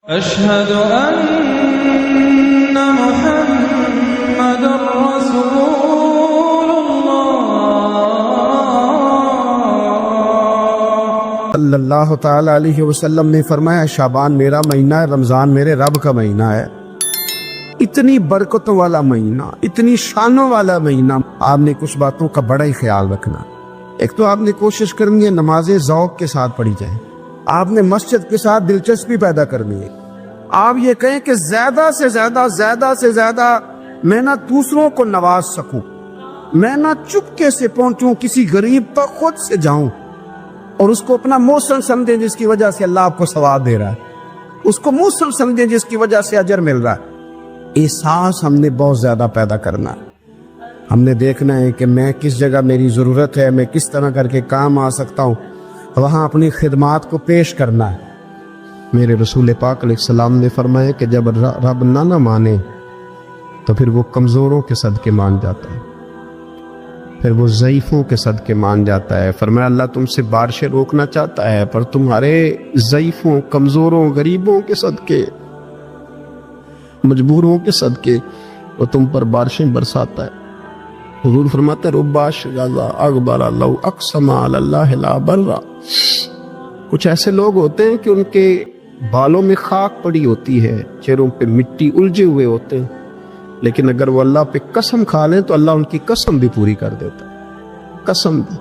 أشهد أن محمد رسول الله صلی اللہ تعالی علیہ وسلم نے فرمایا شعبان میرا مہینہ ہے، رمضان میرے رب کا مہینہ ہے۔ اتنی برکتوں والا مہینہ، اتنی شانوں والا مہینہ، آپ نے کچھ باتوں کا بڑا ہی خیال رکھنا۔ ایک تو آپ نے کوشش کرنی ہے نمازیں ذوق کے ساتھ پڑھی جائیں، آپ نے مسجد کے ساتھ دلچسپی پیدا کرنی ہے۔ آپ یہ کہیں کہ زیادہ سے زیادہ میں نہ دوسروں کو نواز سکوں، میں نہ چپکے سے پہنچوں، کسی غریب تک خود سے جاؤں اور اس کو اپنا موسم سمجھیں جس کی وجہ سے اللہ آپ کو ثواب دے رہا ہے، اس کو موسم سمجھیں جس کی وجہ سے اجر مل رہا ہے۔ احساس ہم نے بہت زیادہ پیدا کرنا ہے۔ ہم نے دیکھنا ہے کہ میں کس جگہ میری ضرورت ہے، میں کس طرح کر کے کام آ سکتا ہوں، وہاں اپنی خدمات کو پیش کرنا ہے۔ میرے رسول پاک علیہ السلام نے فرمایا کہ جب رب نہ مانے تو پھر وہ کمزوروں کے صدقے مان جاتا ہے، پھر وہ ضعیفوں کے صدقے مان جاتا ہے۔ فرمایا اللہ تم سے بارشیں روکنا چاہتا ہے پر تمہارے ضعیفوں، کمزوروں، غریبوں کے صدقے، مجبوروں کے صدقے وہ تم پر بارشیں برساتا ہے۔ حضور فرماتے ہیں رب اشغاظ اغبر لو اقسم علی اللہ لا برا۔ کچھ ایسے لوگ ہوتے ہیں کہ ان کے بالوں میں خاک پڑی ہوتی ہے، چہروں پہ مٹی الجھے ہوئے ہوتے ہیں، لیکن اگر وہ اللہ پہ قسم کھا لیں تو اللہ ان کی قسم بھی پوری کر دیتا ہے، قسم بھی۔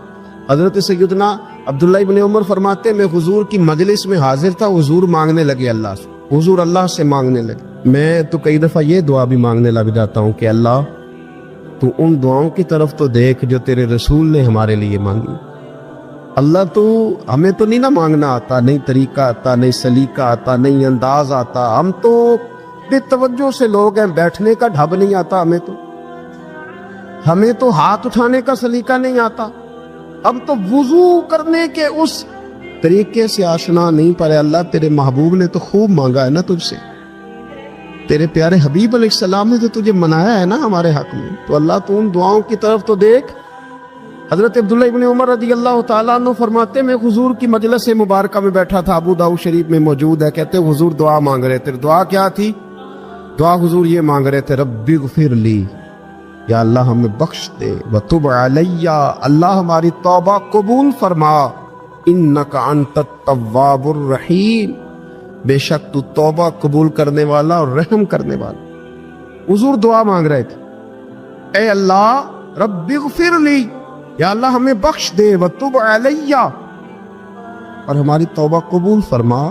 حضرت سیدنا عبداللہ ابن عمر فرماتے ہیں میں حضور کی مجلس میں حاضر تھا، حضور مانگنے لگے اللہ سے، حضور اللہ سے مانگنے لگے۔ میں تو کئی دفعہ یہ دعا بھی مانگنے لگ جاتا ہوں کہ اللہ تو ان دعاؤں کی طرف تو دیکھ جو تیرے رسول نے ہمارے لیے مانگی۔ اللہ تو ہمیں تو نہیں نہ مانگنا آتا، نہیں طریقہ آتا، نہیں سلیقہ آتا، نہیں انداز آتا، ہم تو بے توجہ سے لوگ ہیں، بیٹھنے کا ڈھب نہیں آتا، ہمیں تو ہاتھ اٹھانے کا سلیقہ نہیں آتا، ہم تو وضو کرنے کے اس طریقے سے آشنا نہیں، پر اللہ تیرے محبوب نے تو خوب مانگا ہے نا تجھ سے، تیرے پیارے حبیب علیہ السلام نے تو تجھے منایا ہے نا ہمارے حق میں، تو اللہ تو ان دعاؤں کی طرف تو دیکھ۔ حضرت عبداللہ ابن عمر رضی اللہ تعالیٰ عنہ فرماتے میں حضور کی مجلس مبارکہ میں بیٹھا تھا، ابو داؤد شریف میں موجود ہے، کہتے حضور دعا مانگ رہے تھے۔ دعا کیا تھی؟ دعا حضور یہ مانگ رہے تھے ربی اغفر لی، یا اللہ ہمیں بخش دے، وتب علی، اللہ ہماری توبہ قبول فرما، انک انت التواب الرحیم، بے شک تو توبہ قبول کرنے والا اور رحم کرنے والا۔ حضور دعا مانگ رہے تھے اے اللہ ربی اغفر لی، یا اللہ ہمیں بخش دے، وتب علی، اور ہماری توبہ قبول فرما،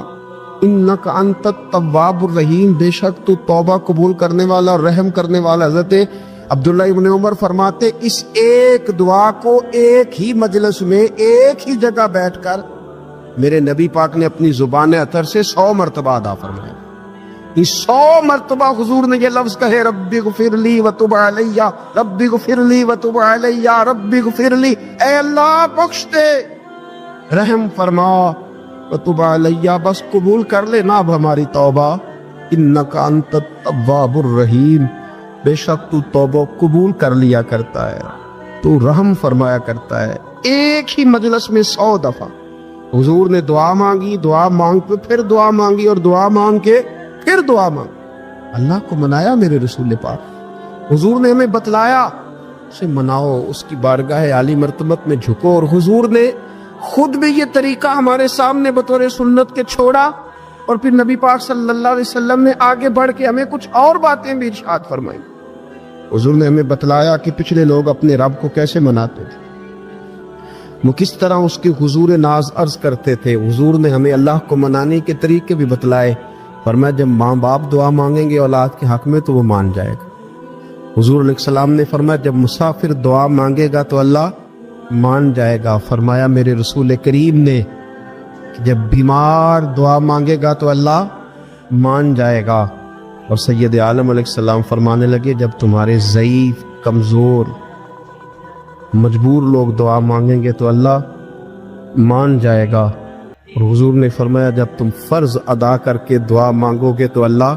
انک انت التواب الرحیم، بے شک تو توبہ قبول کرنے والا اور رحم کرنے والا۔ حضرت عبداللہ ابن عمر فرماتے اس ایک دعا کو ایک ہی مجلس میں ایک ہی جگہ بیٹھ کر میرے نبی پاک نے اپنی زبان اطہر سے 100 مرتبہ ادا فرمایا۔ 100 مرتبہ حضور نے یہ لفظ کہے ربی اغفر لی وتب علی، ربی اغفر لی وتب علی، ربی اغفر لی، اے اللہ بخش دے، رحم فرما، وتب علی، بس قبول کر لے نا اب ہماری توبہ، انک انت التواب الرحیم، بے شک تو توبہ قبول کر لیا کرتا ہے، تو رحم فرمایا کرتا ہے۔ ایک ہی مجلس میں 100 دفعہ حضور نے دعا مانگی، دعا مانگ کے پھر دعا مانگی، اور دعا مانگ کے پھر دعا مانگ، اللہ کو منایا میرے رسول پاک۔ حضور نے ہمیں بتلایا اسے مناؤ، اس کی بارگاہ عالی مرتبت میں جھکو، اور حضور نے خود بھی یہ طریقہ ہمارے سامنے بطور سنت کے چھوڑا، اور پھر نبی پاک صلی اللہ علیہ وسلم نے آگے بڑھ کے ہمیں کچھ اور باتیں بھی ارشاد فرمائی۔ حضور نے ہمیں بتلایا کہ پچھلے لوگ اپنے رب کو کیسے مناتے تھے، وہ کس طرح اس کے حضور ناز عرض کرتے تھے۔ حضور نے ہمیں اللہ کو منانے کے طریقے بھی بتلائے، فرمایا جب ماں باپ دعا مانگیں گے اولاد کے حق میں تو وہ مان جائے گا۔ حضور علیہ السلام نے فرمایا جب مسافر دعا مانگے گا تو اللہ مان جائے گا۔ فرمایا میرے رسول کریم نے کہ جب بیمار دعا مانگے گا تو اللہ مان جائے گا۔ اور سید عالم علیہ السلام فرمانے لگے جب تمہارے ضعیف، کمزور، مجبور لوگ دعا مانگیں گے تو اللہ مان جائے گا۔ اور حضور نے فرمایا جب تم فرض ادا کر کے دعا مانگو گے تو اللہ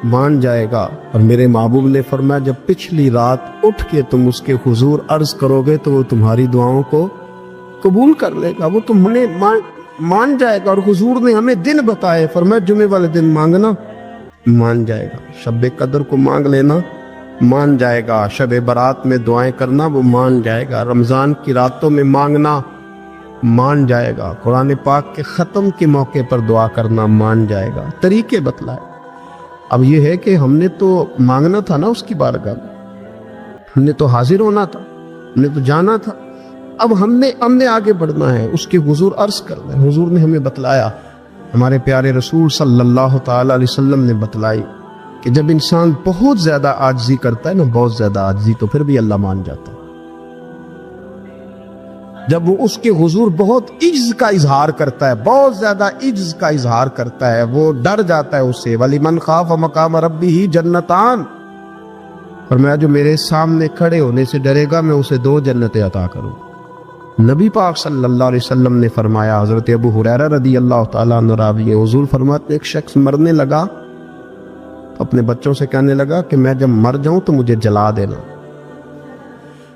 مان جائے گا۔ اور میرے محبوب نے فرمایا جب پچھلی رات اٹھ کے تم اس کے حضور عرض کرو گے تو وہ تمہاری دعاؤں کو قبول کر لے گا۔ وہ تم نے مان جائے گا. اور حضور نے ہمیں دن بتائے, فرمایا جمعے والے دن مانگنا مان جائے گا, شب قدر کو مانگ لینا مان جائے گا, شب برات میں دعائیں کرنا وہ مان جائے گا, رمضان کی راتوں میں مانگنا مان جائے گا, قرآن پاک کے ختم کے موقع پر دعا کرنا مان جائے گا. طریقے بتلائے. اب یہ ہے کہ ہم نے تو مانگنا تھا نا اس کی بارگاہ میں, ہم نے تو حاضر ہونا تھا, ہم نے تو جانا تھا. اب ہم نے آگے بڑھنا ہے, اس کے حضور عرض کرنا ہے. حضور نے ہمیں بتلایا, ہمارے پیارے رسول صلی اللہ تعالی علیہ وسلم نے بتلائی کہ جب انسان بہت زیادہ عاجزی کرتا ہے نا, بہت زیادہ عاجزی, تو پھر بھی اللہ مان جاتا ہے. جب وہ اس کے حضور بہت عجز کا اظہار کرتا ہے, بہت زیادہ عجز کا اظہار کرتا ہے, وہ ڈر جاتا ہے اس سے. وَلِمَنْ خَافَ مَقَامَ رَبِّهِ جَنَّتَانِ, فرمایا جو میرے سامنے کھڑے ہونے سے ڈرے گا میں اسے 2 جنتیں عطا کروں. نبی پاک صلی اللہ علیہ وسلم نے فرمایا, حضرت ابو ہریرہ رضی اللہ تعالیٰ عنہ راوی ہے, حضور فرماتے ایک شخص مرنے لگا تو اپنے بچوں سے کہنے لگا کہ میں جب مر جاؤں تو مجھے جلا دینا,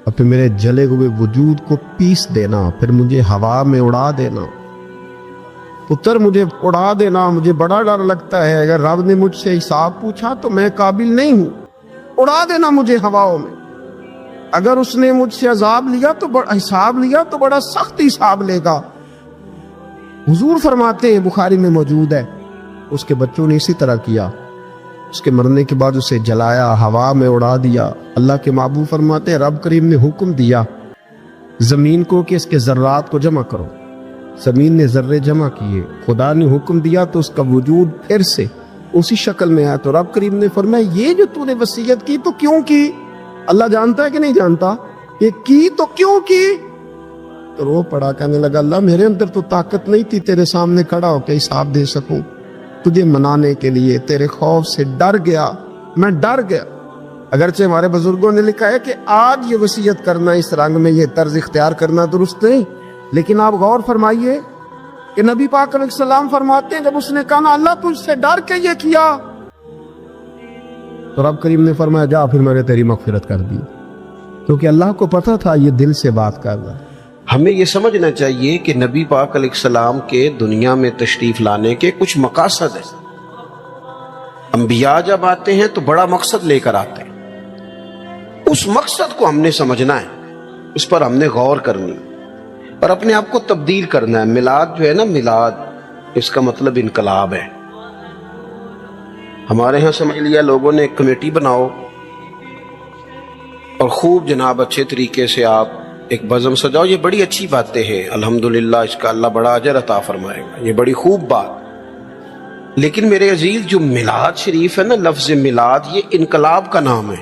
اور پھر میرے جلے ہوئے وجود کو پیس دینا, پھر مجھے ہوا میں اڑا دینا. پتر مجھے اڑا دینا, مجھے بڑا ڈر لگتا ہے, اگر رب نے مجھ سے حساب پوچھا تو میں قابل نہیں ہوں, اڑا دینا مجھے ہواؤں میں. اگر اس نے مجھ سے عذاب لیا تو حساب لیا تو بڑا سخت حساب لے گا. حضور فرماتے ہیں, بخاری میں موجود ہے, اس کے بچوں نے اسی طرح کیا. اس کے مرنے کے بعد اسے جلایا, ہوا میں اڑا دیا. اللہ کے محبوب فرماتے ہیں رب کریم نے حکم دیا زمین کو کہ اس کے ذرات کو جمع کرو. زمین نے ذرے جمع کیے, خدا نے حکم دیا تو اس کا وجود پھر سے اسی شکل میں آیا. تو رب کریم نے فرمایا یہ جو تو نے وصیت کی تو کیوں کی؟ اللہ جانتا ہے کہ نہیں جانتا؟ یہ کی تو کیوں کی؟ تو رو پڑا, کہنے لگا اللہ میرے اندر تو طاقت نہیں تھی تیرے سامنے کھڑا ہو کے حساب دے سکوں, تجھے منانے کے لیے تیرے خوف سے ڈر گیا, میں ڈر گیا. اگرچہ ہمارے بزرگوں نے لکھا ہے کہ آج یہ وصیت کرنا, اس رنگ میں یہ طرز اختیار کرنا درست نہیں, لیکن آپ غور فرمائیے کہ نبی پاک علیہ السلام فرماتے ہیں جب اس نے کہا اللہ تجھ سے ڈر کے یہ کیا, تو رب کریم نے فرمایا جا پھر میں نے تیری مغفرت کر دی, کیونکہ اللہ کو پتا تھا یہ دل سے بات کر رہا. ہمیں یہ سمجھنا چاہیے کہ نبی پاک علیہ السلام کے دنیا میں تشریف لانے کے کچھ مقاصد ہیں. انبیاء جب آتے ہیں تو بڑا مقصد لے کر آتے ہیں, اس مقصد کو ہم نے سمجھنا ہے, اس پر ہم نے غور کرنی اور اپنے آپ کو تبدیل کرنا ہے. میلاد جو ہے نا, میلاد اس کا مطلب انقلاب ہے. ہمارے ہاں سمجھ لیا لوگوں نے ایک کمیٹی بناؤ اور خوب جناب اچھے طریقے سے آپ ایک بزم سجاؤ, یہ بڑی اچھی باتیں ہیں, الحمدللہ اس کا اللہ بڑا اجر عطا فرمائے گا, یہ بڑی خوب بات. لیکن میرے عزیز جو میلاد شریف ہے نا, لفظ میلاد یہ انقلاب کا نام ہے.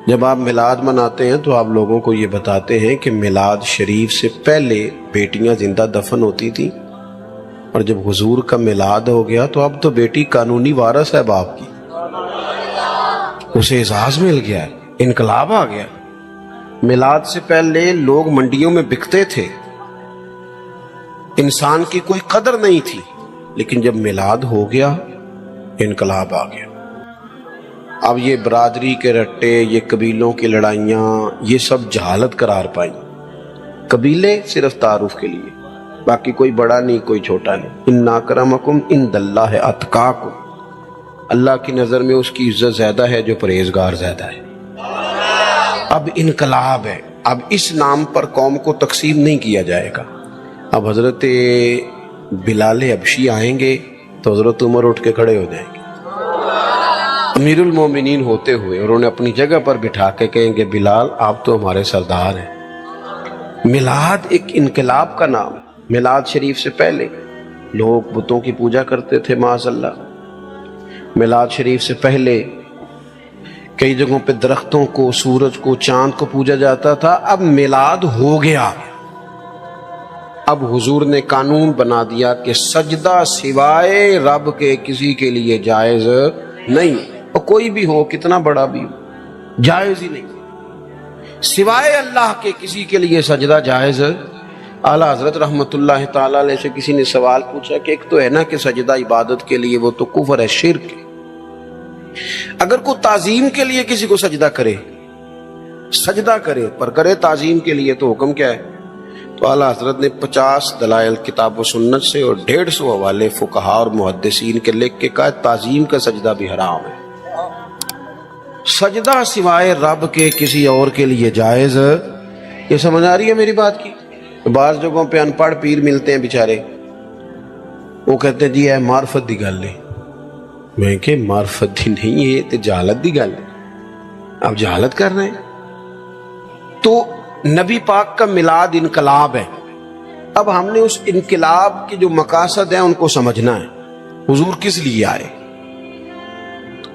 جب آپ میلاد مناتے ہیں تو آپ لوگوں کو یہ بتاتے ہیں کہ میلاد شریف سے پہلے بیٹیاں زندہ دفن ہوتی تھیں, اور جب حضور کا میلاد ہو گیا تو اب تو بیٹی قانونی وارث ہے باپ کی, اسے اعزاز مل گیا ہے, انقلاب آ گیا. میلاد سے پہلے لوگ منڈیوں میں بکتے تھے, انسان کی کوئی قدر نہیں تھی, لیکن جب میلاد ہو گیا انقلاب آ گیا. اب یہ برادری کے رٹے, یہ قبیلوں کی لڑائیاں, یہ سب جہالت قرار پائیں. قبیلے صرف تعارف کے لیے, باقی کوئی بڑا نہیں کوئی چھوٹا نہیں. ان اکرمکم عند اللہ اتقاکم, اللہ کی نظر میں اس کی عزت زیادہ ہے جو پرہیزگار زیادہ ہے. اب انقلاب ہے, اب اس نام پر قوم کو تقسیم نہیں کیا جائے گا. اب حضرت بلال حبشی آئیں گے تو حضرت عمر اٹھ کے کھڑے ہو جائیں گے امیر المومنین ہوتے ہوئے, اور انہیں اپنی جگہ پر بٹھا کے کہیں گے بلال آپ تو ہمارے سردار ہیں. میلاد ایک انقلاب کا نام. میلاد شریف سے پہلے لوگ بتوں کی پوجا کرتے تھے معاذ اللہ. میلاد شریف سے پہلے کئی جگہوں پہ درختوں کو, سورج کو, چاند کو پوجا جاتا تھا. اب میلاد ہو گیا, اب حضور نے قانون بنا دیا کہ سجدہ سوائے رب کے کسی کے لیے جائز نہیں, اور کوئی بھی ہو کتنا بڑا بھی ہو جائز ہی نہیں, سوائے اللہ کے کسی کے لیے سجدہ جائز. اعلیٰ حضرت رحمت اللہ تعالیٰ علیہ سے کسی نے سوال پوچھا کہ ایک تو ہے نا کہ سجدہ عبادت کے لیے, وہ تو کفر ہے, شرک ہے. اگر کوئی تعظیم کے لیے کسی کو سجدہ کرے, سجدہ کرے پر کرے تعظیم کے لیے, تو حکم کیا ہے؟ تو اعلیٰ حضرت نے 50 دلائل کتاب و سنت سے اور 150 حوالے فقہا اور محدثین کے لکھ کے کہا تعظیم کا سجدہ بھی حرام ہے. سجدہ سوائے رب کے کسی اور کے لیے جائز. یہ سمجھ آ رہی ہے میری بات کی؟ بعض جگہوں پہ ان پڑھ پیر ملتے ہیں بیچارے, وہ کہتے ہیں جی اے معرفت دی گل ہے. میں کہ معرفت دی نہیں ہے تے جہالت دی گل ہے, آپ جہالت کر رہے ہیں. تو نبی پاک کا میلاد انقلاب ہے. اب ہم نے اس انقلاب کے جو مقاصد ہیں ان کو سمجھنا ہے. حضور کس لیے آئے؟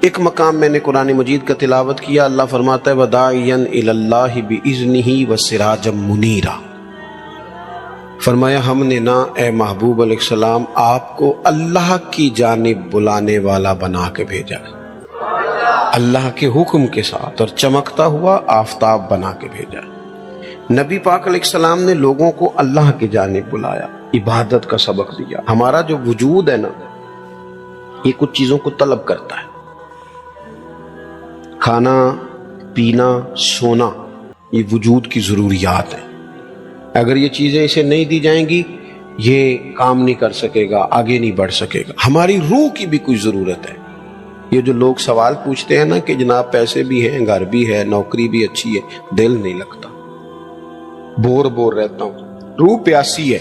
ایک مقام میں نے قرآن مجید کا تلاوت کیا, اللہ فرماتا ہے وَدَاعِيًا إِلَى اللَّهِ بِإِذْنِهِ وَسِرَاجًا مُنِيرًا. فرمایا ہم نے نا اے محبوب علیہ السلام آپ کو اللہ کی جانب بلانے والا بنا کے بھیجا, اللہ کے حکم کے ساتھ, اور چمکتا ہوا آفتاب بنا کے بھیجا. نبی پاک علیہ السلام نے لوگوں کو اللہ کی جانب بلایا, عبادت کا سبق دیا. ہمارا جو وجود ہے نا یہ کچھ چیزوں کو طلب کرتا ہے, کھانا پینا سونا, یہ وجود کی ضروریات ہیں. اگر یہ چیزیں اسے نہیں دی جائیں گی یہ کام نہیں کر سکے گا, آگے نہیں بڑھ سکے گا. ہماری روح کی بھی کوئی ضرورت ہے. یہ جو لوگ سوال پوچھتے ہیں نا کہ جناب پیسے بھی ہیں, گھر بھی ہے, نوکری بھی اچھی ہے, دل نہیں لگتا, بور رہتا ہوں. روح پیاسی ہے,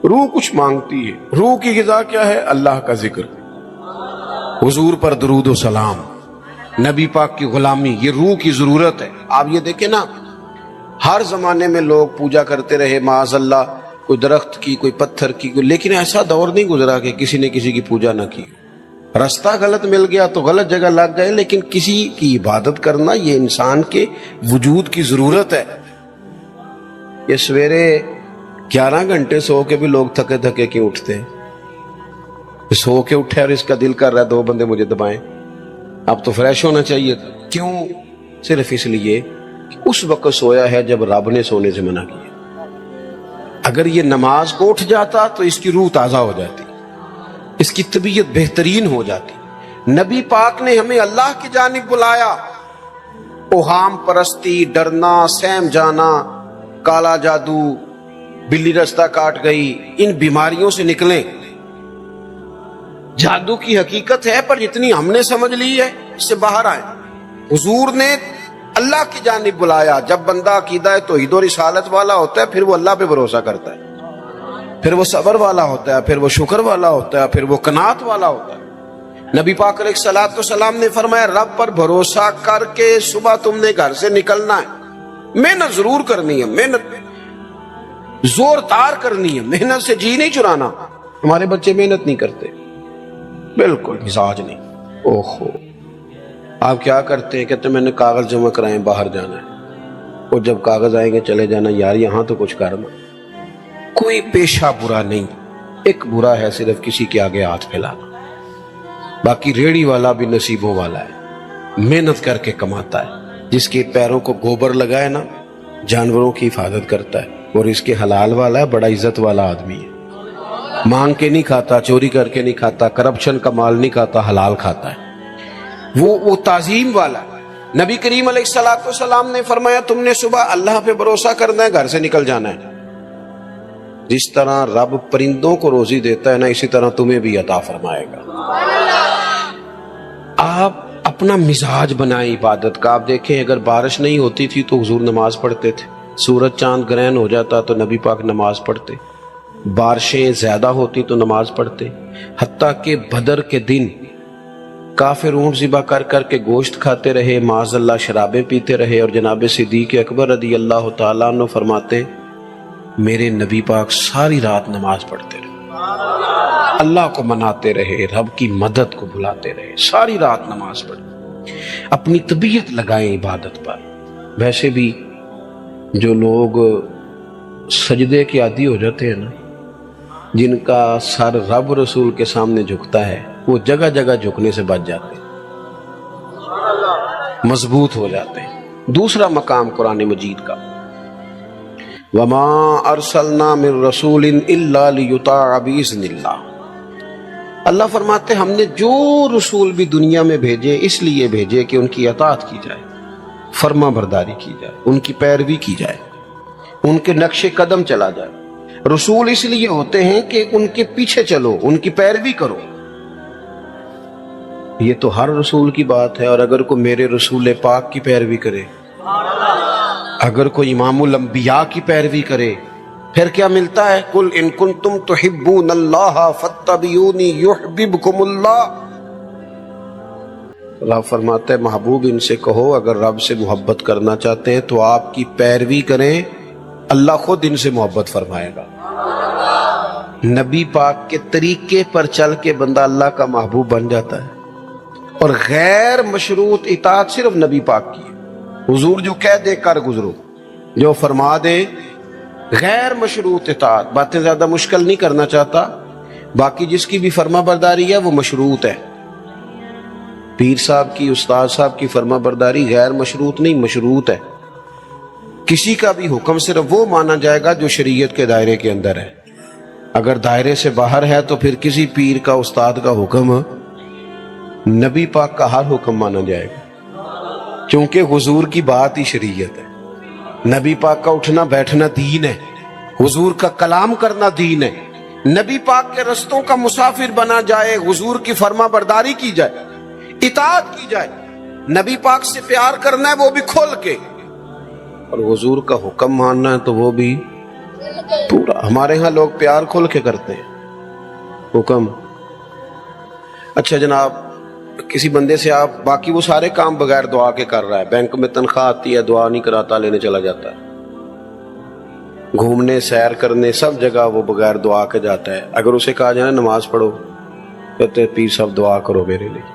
روح کچھ مانگتی ہے. روح کی غذا کیا ہے؟ اللہ کا ذکر, حضور پر درود و سلام, نبی پاک کی غلامی, یہ روح کی ضرورت ہے. آپ یہ دیکھیں نا ہر زمانے میں لوگ پوجا کرتے رہے معاذ اللہ, کوئی درخت کی, کوئی پتھر کی, لیکن ایسا دور نہیں گزرا کہ کسی نے کسی کی پوجا نہ کی. رستہ غلط مل گیا تو غلط جگہ لگ گئے, لیکن کسی کی عبادت کرنا یہ انسان کے وجود کی ضرورت ہے. یہ سویرے 11 گھنٹے سو کے بھی لوگ تھکے تھکے کیوں اٹھتے ہیں؟ سو کے اٹھے اور اس کا دل کر رہا ہے 2 بندے مجھے دبائیں. اب تو فریش ہونا چاہیے تھا. کیوں؟ صرف اس لیے کہ اس وقت سویا ہے جب رب نے سونے سے منع کیا. اگر یہ نماز کو اٹھ جاتا تو اس کی روح تازہ ہو جاتی, اس کی طبیعت بہترین ہو جاتی. نبی پاک نے ہمیں اللہ کی جانب بلایا. اوہام پرستی, ڈرنا, سہم جانا, کالا جادو, بلی رستہ کاٹ گئی, ان بیماریوں سے نکلیں. جادو کی حقیقت ہے پر جتنی ہم نے سمجھ لی ہے اس سے باہر آئیں. حضور نے اللہ کی جانب بلایا. جب بندہ عقیدہ توحید و رسالت والا ہوتا ہے پھر وہ اللہ پہ بھروسہ کرتا ہے, پھر وہ صبر والا ہوتا ہے, پھر وہ شکر والا ہوتا ہے, پھر وہ قناعت والا ہوتا ہے. نبی پاک علیہ الصلوۃ والسلام نے فرمایا رب پر بھروسہ کر کے صبح تم نے گھر سے نکلنا ہے. محنت ضرور کرنی ہے, محنت زور تار کرنی ہے, محنت سے جی نہیں چرانا. ہمارے بچے محنت نہیں کرتے, بالکل مزاج نہیں. اوہو آپ کیا کرتے ہیں؟ کہتے ہیں میں نے کاغذ جمع کرائیں, باہر جانا ہے. اور جب کاغذ آئیں گے چلے جانا, یار یہاں تو کچھ کرنا. کوئی پیشہ برا نہیں, ایک برا ہے صرف کسی کے آگے ہاتھ پھیلانا. باقی ریڑھی والا بھی نصیبوں والا ہے, محنت کر کے کماتا ہے. جس کے پیروں کو گوبر لگائے نا جانوروں کی حفاظت کرتا ہے, اور اس کے حلال والا ہے, بڑا عزت والا آدمی ہے. مانگ کے نہیں کھاتا, چوری کر کے نہیں کھاتا, کرپشن کا مال نہیں کھاتا, حلال کھاتا ہے. وہ تعظیم والا ہے. نبی کریم علیہ الصلوۃ والسلام نے فرمایا تم نے صبح اللہ پہ بھروسہ کرنا ہے, گھر سے نکل جانا ہے. جس طرح رب پرندوں کو روزی دیتا ہے نا اسی طرح تمہیں بھی عطا فرمائے گا. آپ اپنا مزاج بنائیں عبادت کا. آپ دیکھیں اگر بارش نہیں ہوتی تھی تو حضور نماز پڑھتے تھے, سورج چاند گرہن ہو جاتا تو نبی پاک نماز پڑھتے, بارشیں زیادہ ہوتی تو نماز پڑھتے. حتیٰ کہ بدر کے دن کافر اونٹ ذبح کر کر کے گوشت کھاتے رہے, معاذ اللہ شرابیں پیتے رہے, اور جناب صدیق اکبر رضی اللہ تعالیٰ عنہ فرماتے میرے نبی پاک ساری رات نماز پڑھتے رہے, اللہ کو مناتے رہے, رب کی مدد کو بلاتے رہے, ساری رات نماز پڑھتے. اپنی طبیعت لگائیں عبادت پر. ویسے بھی جو لوگ سجدے کے عادی ہو جاتے ہیں نا, جن کا سر رب رسول کے سامنے جھکتا ہے, وہ جگہ جگہ جھکنے سے بچ جاتے ہیں, مضبوط ہو جاتے ہیں. دوسرا مقام قرآن مجید کا وما ارسلنا من رسول الا لیطاع باذن اللہ. اللہ فرماتے ہم نے جو رسول بھی دنیا میں بھیجے اس لیے بھیجے کہ ان کی اطاعت کی جائے, فرما برداری کی جائے, ان کی پیروی کی جائے. ان کے نقش قدم چلا جائے. رسول اس لیے ہوتے ہیں کہ ان کے پیچھے چلو، ان کی پیروی کرو. یہ تو ہر رسول کی بات ہے. اور اگر کوئی میرے رسول پاک کی پیروی کرے، اگر کوئی امام الانبیاء کی پیروی کرے، پھر کیا ملتا ہے؟ قل ان کنتم تحبون اللہ فاتبعونی یحببکم اللہ. اللہ فرماتا ہے محبوب ان سے کہو اگر رب سے محبت کرنا چاہتے ہیں تو آپ کی پیروی کریں، اللہ خود ان سے محبت فرمائے گا. نبی پاک کے طریقے پر چل کے بندہ اللہ کا محبوب بن جاتا ہے. اور غیر مشروط اطاعت صرف نبی پاک کی ہے. حضور جو کہہ دے کر گزرو، جو فرما دے. غیر مشروط اطاعت، باتیں زیادہ مشکل نہیں کرنا چاہتا. باقی جس کی بھی فرما برداری ہے وہ مشروط ہے. پیر صاحب کی، استاد صاحب کی فرما برداری غیر مشروط نہیں، مشروط ہے. کسی کا بھی حکم صرف وہ مانا جائے گا جو شریعت کے دائرے کے اندر ہے. اگر دائرے سے باہر ہے تو پھر کسی پیر کا، استاد کا حکم، نبی پاک کا ہر حکم مانا جائے گا، کیونکہ حضور کی بات ہی شریعت ہے. نبی پاک کا اٹھنا بیٹھنا دین ہے، حضور کا کلام کرنا دین ہے. نبی پاک کے رستوں کا مسافر بنا جائے، حضور کی فرما برداری کی جائے، اطاعت کی جائے. نبی پاک سے پیار کرنا ہے وہ بھی کھول کے، اور حضور کا حکم ماننا ہے تو وہ بھی پورا. ہمارے ہاں لوگ پیار کھول کے کرتے ہیں، حکم. اچھا جناب، کسی بندے سے آپ باقی وہ سارے کام بغیر دعا کے کر رہا ہے، بینک میں تنخواہ آتی ہے، دعا نہیں کراتا، لینے چلا جاتا ہے. گھومنے، سیر کرنے، سب جگہ وہ بغیر دعا کے جاتا ہے. اگر اسے کہا جائے نماز پڑھو، کہتے ہیں پیر صاحب دعا کرو میرے لیے.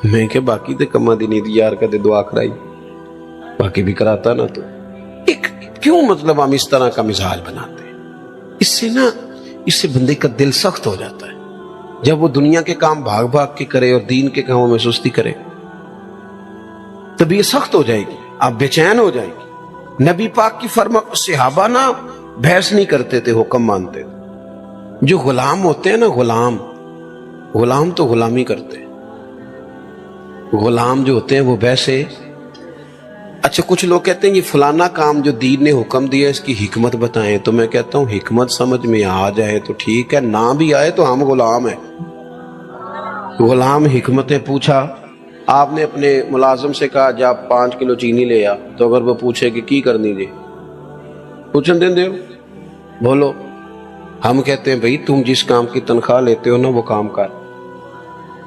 میں کہ باقی تے کما دی نہیں دی یار، کہتے دعا کرائی، باقی بھی کراتا نا. تو کیوں مطلب ہم اس طرح کا مزاج بناتے ہیں؟ اس سے بندے کا دل سخت ہو جاتا ہے. جب وہ دنیا کے کام بھاگ بھاگ کے کرے اور دین کے کاموں میں سستی کرے، طبیعت سخت ہو جائے گی، آپ بے چین ہو جائیں گے. نبی پاک کی فرما، صحابہ نا بحث نہیں کرتے تھے، حکم مانتے تھے. جو غلام ہوتے ہیں نا، غلام تو غلامی کرتے ہیں. غلام جو ہوتے ہیں وہ ویسے. اچھا کچھ لوگ کہتے ہیں یہ فلانا کام جو دین نے حکم دیا اس کی حکمت بتائیں. تو میں کہتا ہوں حکمت سمجھ میں آ جائے تو ٹھیک ہے، نہ بھی آئے تو ہم غلام ہیں. غلام حکمتیں پوچھا. آپ نے اپنے ملازم سے کہا جا 5 کلو چینی لے آ، تو اگر وہ پوچھے کہ کی کرنی جی، پوچھن دیں دے بولو. ہم کہتے ہیں بھائی تم جس کام کی تنخواہ لیتے ہو نا وہ کام کر.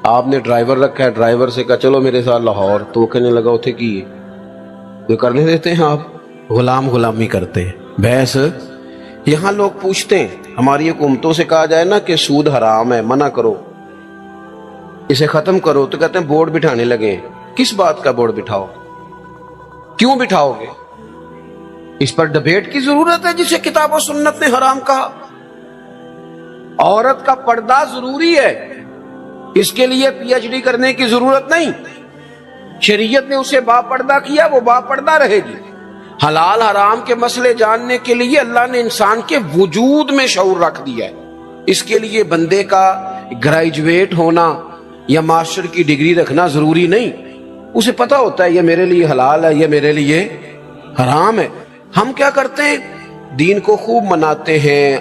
آپ نے ڈرائیور رکھا ہے، ڈرائیور سے کہا چلو میرے ساتھ لاہور، تو وہ کہنے لگا اتھے کی جو کرنے دیتے ہیں. آپ غلامی کرتے ہیں، بحث. یہاں لوگ پوچھتے ہیں، ہماری حکومتوں سے کہا جائے نا کہ سود حرام ہے، منع کرو، اسے ختم کرو، تو کہتے ہیں بورڈ بٹھانے لگے ہیں. کس بات کا بورڈ بٹھاؤ؟ کیوں بٹھاؤ گے؟ اس پر ڈبیٹ کی ضرورت ہے جسے کتاب و سنت نے حرام کہا. عورت کا پردہ ضروری ہے، اس کے لیے پی ایچ ڈی کرنے کی ضرورت نہیں. شریعت نے اسے با پردہ کیا، وہ با پردہ رہے گی. حلال حرام کے مسئلے جاننے کے لیے اللہ نے انسان کے وجود میں شعور رکھ دیا ہے. اس کے لیے بندے کا گریجویٹ ہونا یا ماسٹر کی ڈگری رکھنا ضروری نہیں. اسے پتا ہوتا ہے یہ میرے لیے حلال ہے، یہ میرے لیے حرام ہے. ہم کیا کرتے ہیں؟ دین کو خوب مناتے ہیں،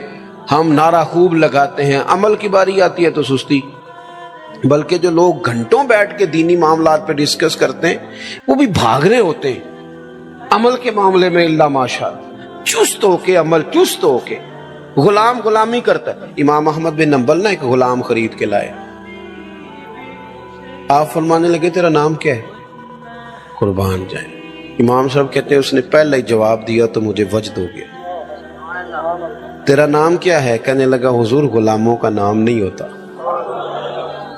ہم نعرہ خوب لگاتے ہیں، عمل کی باری آتی ہے تو سستی. بلکہ جو لوگ گھنٹوں بیٹھ کے دینی معاملات پہ ڈسکس کرتے ہیں وہ بھی بھاگ رہے ہوتے ہیں. عمل کے معاملے میں اللہ ماشاء چست ہو کے، عمل چست ہو کے. غلامی کرتا ہے. امام احمد بن حنبل نے ایک غلام خرید کے لائے. آپ فرمانے لگے تیرا نام کیا ہے؟ قربان جائیں. امام صاحب کہتے ہیں اس نے پہلے ہی جواب دیا تو مجھے وجد ہو گیا. تیرا نام کیا ہے؟ کہنے لگا حضور غلاموں کا نام نہیں ہوتا،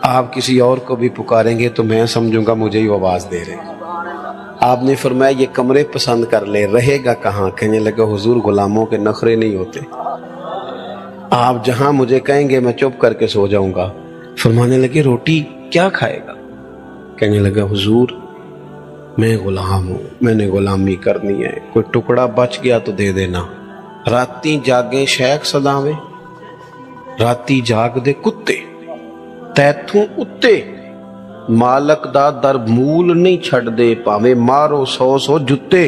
آپ کسی اور کو بھی پکاریں گے تو میں سمجھوں گا مجھے ہی آواز دے رہے ہیں. آپ نے فرمایا یہ کمرے پسند کر لے، رہے گا کہاں؟ کہنے لگا حضور غلاموں کے نخرے نہیں ہوتے، آپ جہاں مجھے کہیں گے میں چپ کر کے سو جاؤں گا. فرمانے لگے روٹی کیا کھائے گا؟ کہنے لگا حضور میں غلام ہوں، میں نے غلامی کرنی ہے، کوئی ٹکڑا بچ گیا تو دے دینا. راتی جاگے شیخ صداویں، راتی جاگ دے کتے تیتھوں اتے، مالک دا در مول نہیں چھڑ دے، پاویں مارو 100 جتے.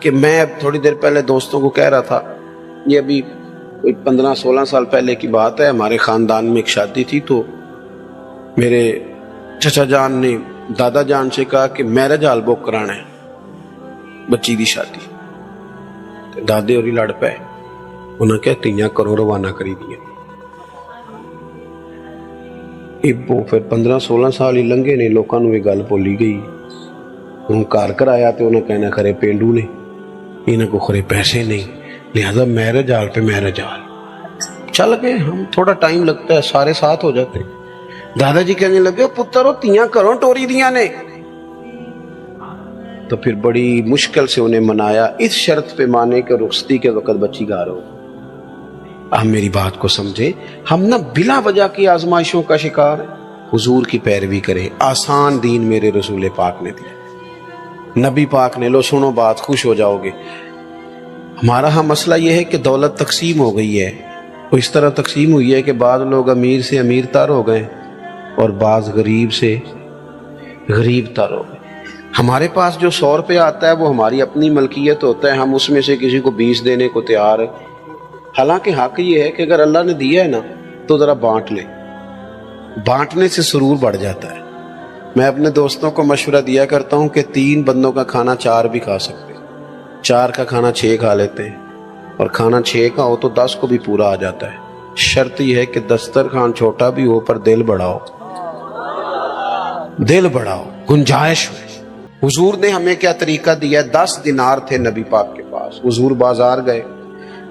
کہ میں تھوڑی دیر پہلے دوستوں کو کہہ رہا تھا، یہ ابھی کوئی 15-16 سال پہلے کی بات ہے، ہمارے خاندان میں ایک شادی تھی، تو میرے چچا جان نے دادا جان سے کہا کہ میرج ہال بک کرانا ہے بچی دی شادی، دادے اور لڑ پے، انہوں نے کہا تیاں کرو روانہ کری دیا۔ پھر 15-16 سال ہی لنگے نے، لوگوں نے یہ گل بولی گئی، ہوں گھر کرایا تو انہوں نے کہنا خرے پینڈو نے، انہوں کو خرے پیسے نہیں، لہذا میرج ہال پہ میرج ہال چل گئے ہم۔ تھوڑا ٹائم لگتا ہے، سارے ساتھ ہو جاتے ہیں۔ دادا جی کہنے لگے پتر وہ تیاں کرو ٹوری دیاں نے، تو پھر بڑی مشکل سے انہیں منایا، اس شرط پہ مانے کہ رخصتی کے وقت بچی گھر ہو۔ ہم میری بات کو سمجھے، ہم نہ بلا وجہ کی آزمائشوں کا شکار ہیں۔ حضور کی پیروی کریں، آسان دین میرے رسول پاک نے دیا، نبی پاک نے، لو سنو بات خوش ہو جاؤ گے۔ ہمارا ہاں مسئلہ یہ ہے کہ دولت تقسیم ہو گئی ہے، وہ اس طرح تقسیم ہوئی ہے کہ بعض لوگ امیر سے امیر تر ہو گئے اور بعض غریب سے غریب تر ہو گئے۔ ہمارے پاس جو 100 روپے آتا ہے وہ ہماری اپنی ملکیت ہوتا ہے، ہم اس میں سے کسی کو 20 دینے کو تیار ہے، حالانکہ حق یہ ہے کہ اگر اللہ نے دیا ہے نا تو ذرا بانٹ لے، بانٹنے سے سرور بڑھ جاتا ہے۔ میں اپنے دوستوں کو مشورہ دیا کرتا ہوں کہ 3 بندوں کا کھانا 4 بھی کھا سکتے ہیں، 4 کا کھانا 6 کھا لیتے ہیں، اور کھانا 6 کا ہو تو 10 کو بھی پورا آ جاتا ہے۔ شرط یہ ہے کہ دسترخوان چھوٹا بھی ہو پر دل بڑھاؤ، دل بڑھاؤ، گنجائش ہو۔ حضور نے ہمیں کیا طریقہ دیا ہے؟ 10 دینار تھے نبی پاک کے پاس، حضور بازار گئے،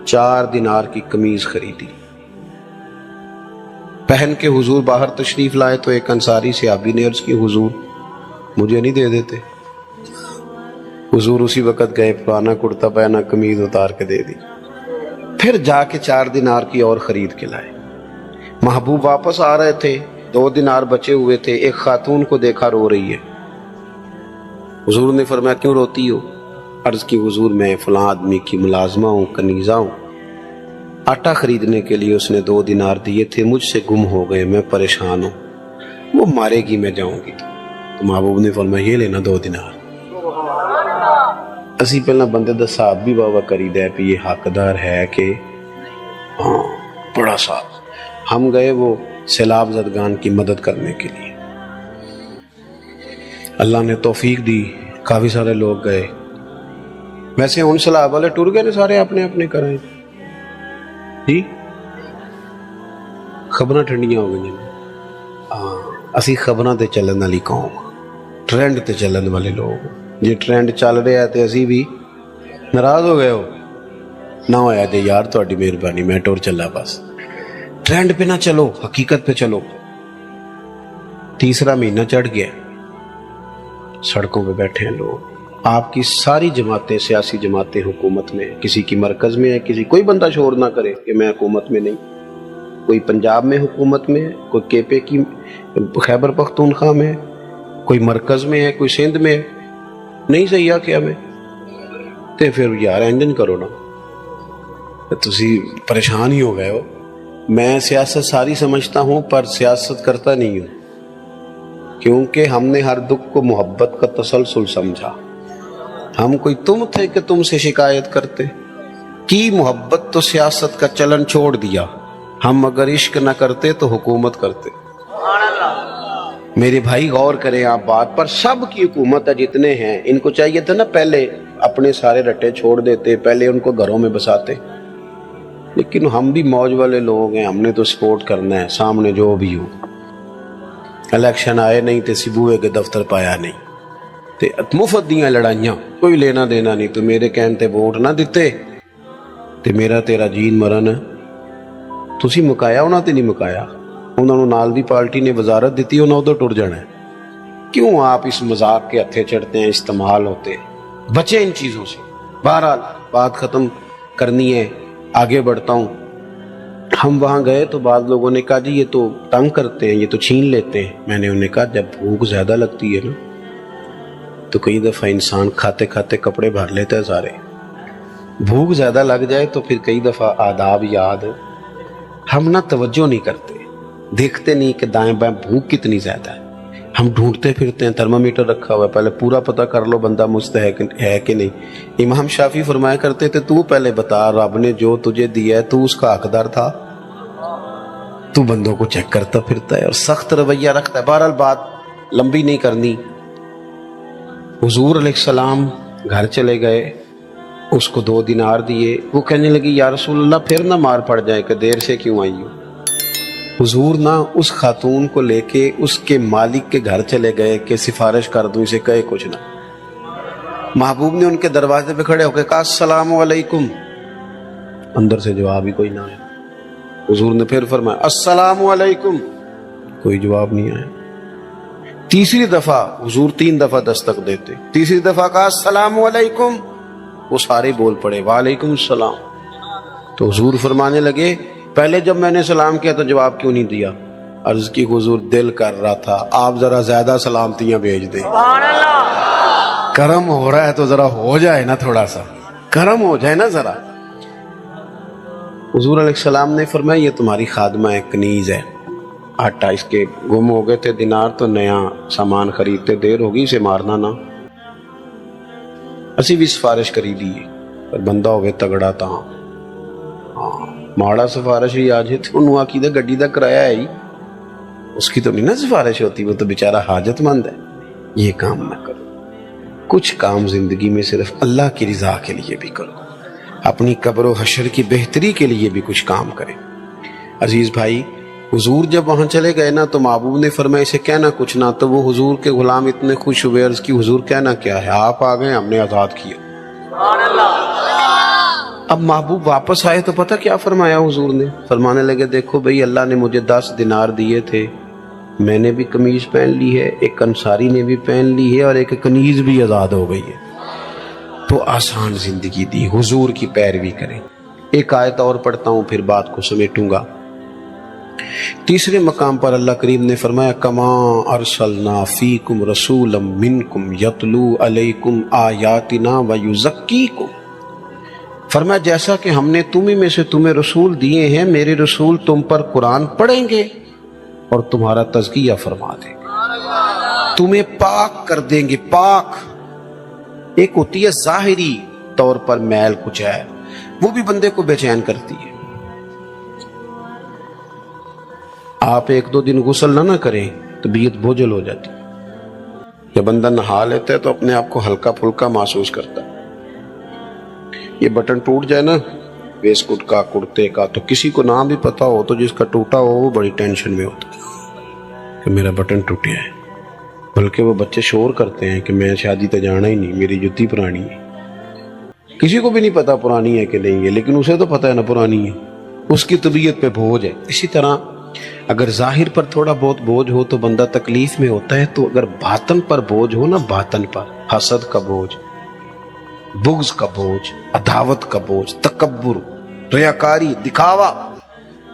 4 دینار کی قمیض خریدی، پہن کے حضور باہر تشریف لائے تو ایک انصاری صحابی نے عرض کی حضور مجھے نہیں دے دیتے؟ حضور اسی وقت گئے، پرانا کرتا پہنا، قمیض اتار کے دے دی، پھر جا کے 4 دینار کی اور خرید کے لائے۔ محبوب واپس آ رہے تھے، 2 دینار بچے ہوئے تھے، ایک خاتون کو دیکھا رو رہی ہے، حضور نے فرمایا کیوں روتی ہو؟ عرض کی حضور میں فلاں آدمی کی ملازمہ ہوں، کنیزہ ہوں، آٹا خریدنے کے لیے اس نے 2 دینار دیے تھے، مجھ سے گم ہو گئے، میں پریشان ہوں، وہ مارے گی میں جاؤں گی، تو محبوب نے فرمایا یہ لینا 2 دینار۔ اسی پہلا بندے دا صاحب بھی بابا کری دے پہ یہ حقدار ہے کہ ہاں بڑا صاحب۔ ہم گئے وہ سیلاب زدگان کی مدد کرنے کے لیے، اللہ نے توفیق دی، کافی سارے لوگ گئے، ویسے ان سیلاب والے ٹر گئے سارے اپنے اپنے کریں جی، خبراں ٹھنڈیاں ہو گئی۔ ہاں اسی خبراں تے چلن والی قوم، ٹرینڈ تے چلن والے لوگ، جی ٹرینڈ چل رہا ہے تے اسی بھی ناراض ہو گئے ہو نہ ہویا جی یار تہاڈی مہربانی میں ٹور چلا، بس ٹرینڈ پہ نہ چلو، حقیقت پہ چلو۔ تیسرا مہینہ چڑھ گیا، سڑکوں پہ بیٹھے ہیں لوگ، آپ کی ساری جماعتیں، سیاسی جماعتیں حکومت میں، کسی کی مرکز میں ہے، کسی کوئی بندہ شور نہ کرے کہ میں حکومت میں نہیں، کوئی پنجاب میں حکومت میں ہے، کوئی کے پی کی خیبر پختونخوا میں ہے، کوئی مرکز میں ہے، کوئی سندھ میں ہے، نہیں صحیح کیا میں تے پھر یار انجن کرو نا، تسی پریشان ہی ہو گئے ہو۔ میں سیاست ساری سمجھتا ہوں پر سیاست کرتا نہیں ہوں، کیونکہ ہم نے ہر دکھ کو محبت کا تسلسل سمجھا۔ ہم کوئی تم تھے کہ تم سے شکایت کرتے کی محبت تو سیاست کا چلن چھوڑ دیا، ہم اگر عشق نہ کرتے تو حکومت کرتے۔ میرے بھائی غور کریں آپ بات پر، سب کی حکومت ہے جتنے ہیں، ان کو چاہیے تھا نا پہلے اپنے سارے رٹے چھوڑ دیتے، پہلے ان کو گھروں میں بساتے، لیکن ہم بھی موج والے لوگ ہیں، ہم نے تو سپورٹ کرنا ہے سامنے جو بھی ہو۔ الیکشن آئے نہیں تے سبوئے کے دفتر پایا نہیں تے مفت دیاں لڑائیاں، کوئی لینا دینا نہیں، تو میرے کہن تے ووٹ نہ دیتے تے میرا تیرا جین مرن تسی مکایا، انہاں تے نہیں مکایا، انہوں نے نال دی پارٹی نے وزارت دیتی، انہوں ادھر ٹر جانا ہے۔ کیوں آپ اس مذاق کے ہتھے چڑھتے ہیں، استعمال ہوتے ہیں؟ بچیں ان چیزوں سے۔ بہرحال بات ختم کرنی ہے، آگے بڑھتا ہوں۔ ہم وہاں گئے تو بعض لوگوں نے کہا جی یہ تو تنگ کرتے ہیں، یہ تو چھین لیتے ہیں۔ میں نے انہیں کہا جب بھوک زیادہ لگتی ہے نا تو کئی دفعہ انسان کھاتے کھاتے کپڑے بھر لیتا ہے سارے، بھوک زیادہ لگ جائے تو پھر کئی دفعہ آداب یاد ہم نہ توجہ نہیں کرتے، دیکھتے نہیں کہ دائیں بائیں بھوک کتنی زیادہ ہے۔ ہم ڈھونڈتے پھرتے ہیں، تھرمامیٹر رکھا ہوا ہے، پہلے پورا پتہ کر لو بندہ مستحق ہے کہ نہیں۔ امام شافعی فرمایا کرتے تھے تو پہلے بتا رب نے جو تجھے دیا ہے تو اس کا حقدار تھا؟ تو بندوں کو چیک کرتا پھرتا ہے اور سخت رویہ رکھتا ہے۔ بہرحال بات لمبی نہیں کرنی، حضور علیہ السلام گھر چلے گئے، اس کو 2 دینار دیے۔ وہ کہنے لگی یا رسول اللہ پھر نہ مار پڑ جائے کہ دیر سے کیوں آئی ہو۔ حضور نہ اس خاتون کو لے کے اس کے مالک کے گھر چلے گئے کہ سفارش کر دوں، اسے کہے کچھ نہ۔ محبوب نے ان کے دروازے پہ کھڑے ہو کے کہا السلام علیکم، اندر سے جواب ہی کوئی نہ آیا۔ حضور نے پھر فرمایا السلام علیکم، کوئی جواب نہیں آیا۔ تیسری دفعہ حضور 3 دفعہ دستک دیتے، تیسری دفعہ کہا السلام علیکم، وہ سارے بول پڑے وعلیکم السلام۔ تو حضور فرمانے لگے پہلے جب میں نے سلام کیا تو جواب کیوں نہیں دیا؟ عرض کی حضور دل کر رہا تھا آپ ذرا زیادہ سلامتیاں بھیج دیں، کرم ہو رہا ہے تو ذرا ہو جائے نا، تھوڑا سا کرم ہو جائے نا ذرا۔ حضور علیہ السلام نے فرمایا یہ تمہاری خادمہ ہے، کنیز ہے، آٹا اس کے گم ہو گئے تھے دینار تو نیا سامان خریدتے، دیر ہوگی اسے مارنا نہ۔ اسی بھی سفارش کری دی پر بندہ ہوئے تگڑا تھا، ماڑا سفارش ہی آج ہے تو انہوں آکی دا گڈی دا کرایہ ہے ہی، اس کی تو نہیں نا سفارش ہوتی، وہ تو بیچارہ حاجت مند ہے۔ یہ کام نہ کرو، کچھ کام زندگی میں صرف اللہ کی رضا کے لیے بھی کرو، اپنی قبر و حشر کی بہتری کے لیے بھی کچھ کام کریں۔ عزیز بھائی حضور جب وہاں چلے گئے نا تو محبوب نے فرمایا اسے کہنا کچھ نہ، تو وہ حضور کے غلام اتنے خوش ہوئے، عرض کی حضور کہنا کیا ہے؟ آپ آ گئے، ہم نے آزاد کیا۔ اب محبوب واپس آئے تو پتہ کیا فرمایا حضور نے؟ فرمانے لگے دیکھو بھئی اللہ نے مجھے 10 دینار دیے تھے، میں نے بھی قمیض پہن لی ہے، ایک انصاری نے بھی پہن لی ہے، اور ایک کنیز بھی آزاد ہو گئی ہے، تو آسان زندگی دی، حضور کی پیروی کریں۔ ایک آیت اور پڑھتا ہوں پھر بات کو سمیٹوں گا۔ تیسرے مقام پر اللہ کریم نے فرمایا کما ارسلنا فیکم رسولا منکم یتلو علیکم آیاتنا ویزکیکم، فرمایا جیسا کہ ہم نے تمہیں میں سے تمہیں رسول دیے ہیں، میرے رسول تم پر قرآن پڑھیں گے اور تمہارا تزکیہ فرما دیں گے، تمہیں پاک کر دیں گے۔ پاک ایک ہوتی ہے ظاہری طور پر میل کچھ ہے، وہ بھی بندے کو بے چین کرتی ہے۔ آپ 1-2 دن غسل نہ کریں طبیعت بوجھل ہو جاتی ہے، جب بندہ نہا لیتا ہے تو اپنے آپ کو ہلکا پھلکا محسوس کرتا ہے۔ یہ بٹن ٹوٹ جائے نا ویسٹ کوٹ کا، کرتے کا، تو کسی کو نام بھی پتا ہو تو جس کا ٹوٹا ہو وہ بڑی ٹینشن میں ہوتا ہے کہ میرا بٹن ٹوٹیا ہے، بلکہ وہ بچے شور کرتے ہیں کہ میں شادی تے جانا ہی نہیں، میری جتی پرانی ہے۔ کسی کو بھی نہیں پتا پرانی ہے کہ نہیں ہے، لیکن اسے تو پتا ہے نا پرانی ہے، اس کی طبیعت پہ بوجھ ہے۔ اسی طرح اگر ظاہر پر تھوڑا بہت بوجھ ہو تو بندہ تکلیف میں ہوتا ہے، تو اگر باطن پر بوجھ ہو نا، باطن پر حسد کا بوجھ، بغض کا بوجھ، عداوت کا بوجھ، تکبر، ریاکاری، دکھاوا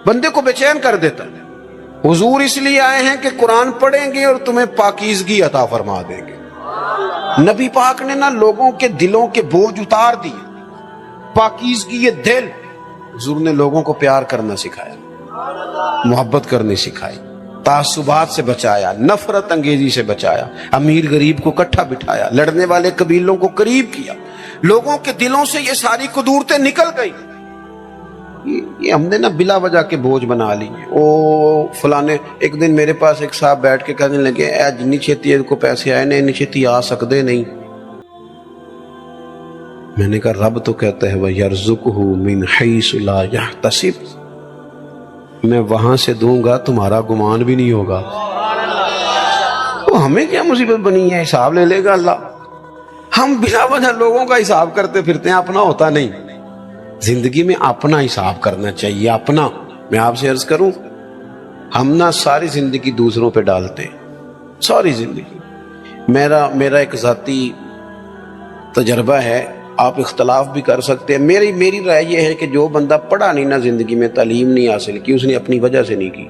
بندے کو بے چین کر دیتا ہے۔ حضور اس لیے آئے ہیں کہ قرآن پڑھیں گے اور تمہیں پاکیزگی عطا فرما دیں گے۔ نبی پاک نے نا لوگوں کے دلوں کے بوجھ اتار دیے، پاکیزگی یہ دل۔ حضور نے لوگوں کو پیار کرنا سکھایا، محبت کرنی سکھائی، تعصبات سے بچایا، نفرت انگیزی سے بچایا، امیر غریب کو اکٹھا بٹھایا، لڑنے والے قبیلوں کو قریب کیا، لوگوں کے دلوں سے یہ ساری قدورتیں نکل گئی۔ یہ ہم نے نا بلا وجہ کے بوجھ بنا لی۔ او فلانے، ایک دن میرے پاس ایک صاحب بیٹھ کے کہنے لگے اے جنی چھیتی کو پیسے آئے نے، انی چھیتی آ سکتے نہیں۔ میں نے کہا رب تو کہتا ہے وَيَرْزُقُهُ مِنْ حَيْثُ لَا يَحْتَسِبُ، میں وہاں سے دوں گا تمہارا گمان بھی نہیں ہوگا۔ تو ہمیں کیا مصیبت بنی ہے، حساب لے لے گا اللہ۔ ہم بلا وجہ لوگوں کا حساب کرتے پھرتے ہیں، اپنا ہوتا نہیں۔ زندگی میں اپنا حساب کرنا چاہیے، اپنا۔ میں آپ سے عرض کروں، ہم نا ساری زندگی دوسروں پہ ڈالتے ہیں، ساری زندگی۔ میرا ایک ذاتی تجربہ ہے، آپ اختلاف بھی کر سکتے ہیں۔ میری رائے یہ ہے کہ جو بندہ پڑھا نہیں نا زندگی میں، تعلیم نہیں حاصل کی، اس نے اپنی وجہ سے نہیں کی۔